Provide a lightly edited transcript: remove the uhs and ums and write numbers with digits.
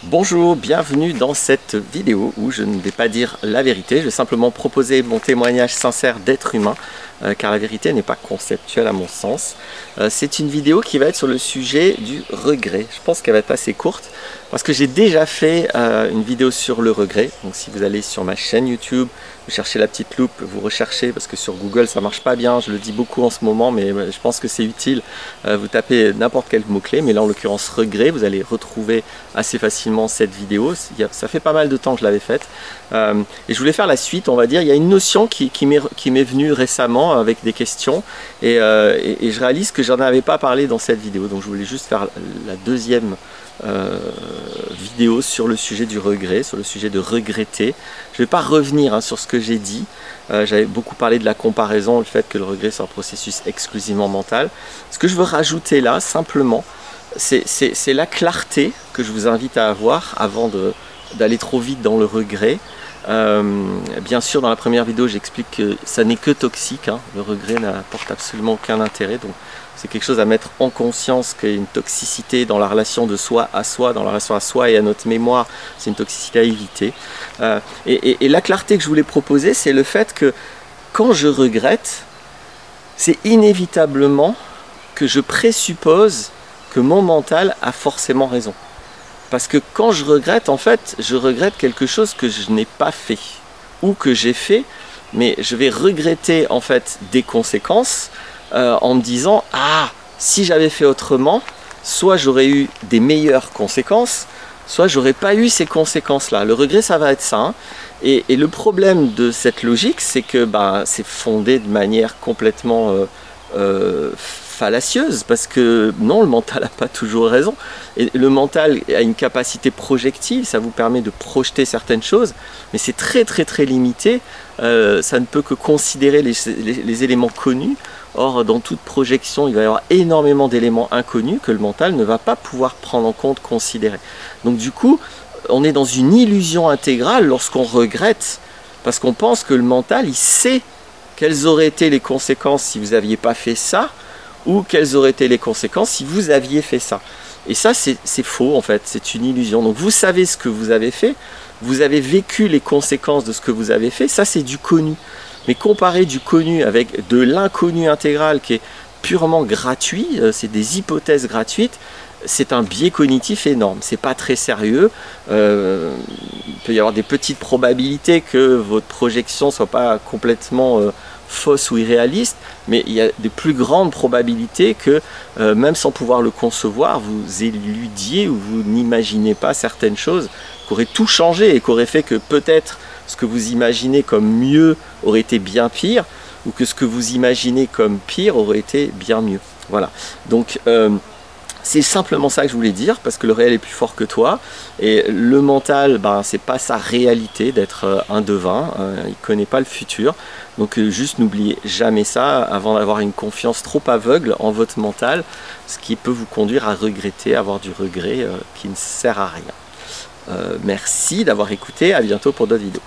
Bonjour, bienvenue dans cette vidéo où je ne vais pas dire la vérité, je vais simplement proposer mon témoignage sincère d'être humain, car la vérité n'est pas conceptuelle à mon sens. C'est une vidéo qui va être sur le sujet du regret. Je pense qu'elle va être assez courte, parce que j'ai déjà fait une vidéo sur le regret. Donc si vous allez sur ma chaîne YouTube, vous cherchez la petite loupe, vous recherchez, parce que sur Google ça marche pas bien, je le dis beaucoup en ce moment, mais je pense que c'est utile. Vous tapez n'importe quel mot-clé, mais là en l'occurrence regret, vous allez retrouver assez facilement cette vidéo. Ça fait pas mal de temps que je l'avais faite. Et je voulais faire la suite, on va dire. Il y a une notion qui m'est venue récemment avec des questions, et je réalise que j'en avais pas parlé dans cette vidéo. Donc je voulais juste faire la deuxième vidéo sur le sujet du regret, sur le sujet de regretter. Je ne vais pas revenir sur ce que j'ai dit. J'avais beaucoup parlé de la comparaison, le fait que le regret c'est un processus exclusivement mental. Ce que je veux rajouter là, simplement, c'est la clarté que je vous invite à avoir avant d'aller trop vite dans le regret. Bien sûr, dans la première vidéo, j'explique que ça n'est que toxique, hein. Le regret n'apporte absolument aucun intérêt. Donc c'est quelque chose à mettre en conscience, qu'il y a une toxicité dans la relation de soi à soi, dans la relation à soi et à notre mémoire. C'est une toxicité à éviter. Et la clarté que je voulais proposer, c'est le fait que quand je regrette, c'est inévitablement que je présuppose que mon mental a forcément raison. Parce que quand je regrette, en fait, je regrette quelque chose que je n'ai pas fait ou que j'ai fait, mais je vais regretter en fait des conséquences en me disant « Ah, si j'avais fait autrement, soit j'aurais eu des meilleures conséquences, soit j'aurais pas eu ces conséquences-là. » Le regret, ça va être ça. Hein. Et le problème de cette logique, c'est que c'est fondé de manière complètement fallacieuse, parce que non, le mental n'a pas toujours raison. Et le mental a une capacité projective, ça vous permet de projeter certaines choses, mais c'est très limité. Ça ne peut que considérer les éléments connus. Or, dans toute projection, il va y avoir énormément d'éléments inconnus que le mental ne va pas pouvoir prendre en compte, considérer. Donc du coup, on est dans une illusion intégrale lorsqu'on regrette, parce qu'on pense que le mental, il sait quelles auraient été les conséquences si vous n'aviez pas fait ça, ou quelles auraient été les conséquences si vous aviez fait ça. Et ça, c'est faux en fait, c'est une illusion. Donc vous savez ce que vous avez fait, vous avez vécu les conséquences de ce que vous avez fait, ça c'est du connu. Mais comparer du connu avec de l'inconnu intégral qui est purement gratuit, c'est des hypothèses gratuites, c'est un biais cognitif énorme, c'est pas très sérieux. Il peut y avoir des petites probabilités que votre projection soit pas complètement fausse ou irréaliste, mais il y a des plus grandes probabilités que même sans pouvoir le concevoir, vous éludiez ou vous n'imaginez pas certaines choses qui auraient tout changé et qui auraient fait que peut-être ce que vous imaginez comme mieux aurait été bien pire, ou que ce que vous imaginez comme pire aurait été bien mieux. Voilà, donc c'est simplement ça que je voulais dire, parce que le réel est plus fort que toi, et le mental, c'est pas sa réalité d'être un devin, il connaît pas le futur, donc juste n'oubliez jamais ça avant d'avoir une confiance trop aveugle en votre mental, ce qui peut vous conduire à regretter, avoir du regret qui ne sert à rien. Merci d'avoir écouté, à bientôt pour d'autres vidéos.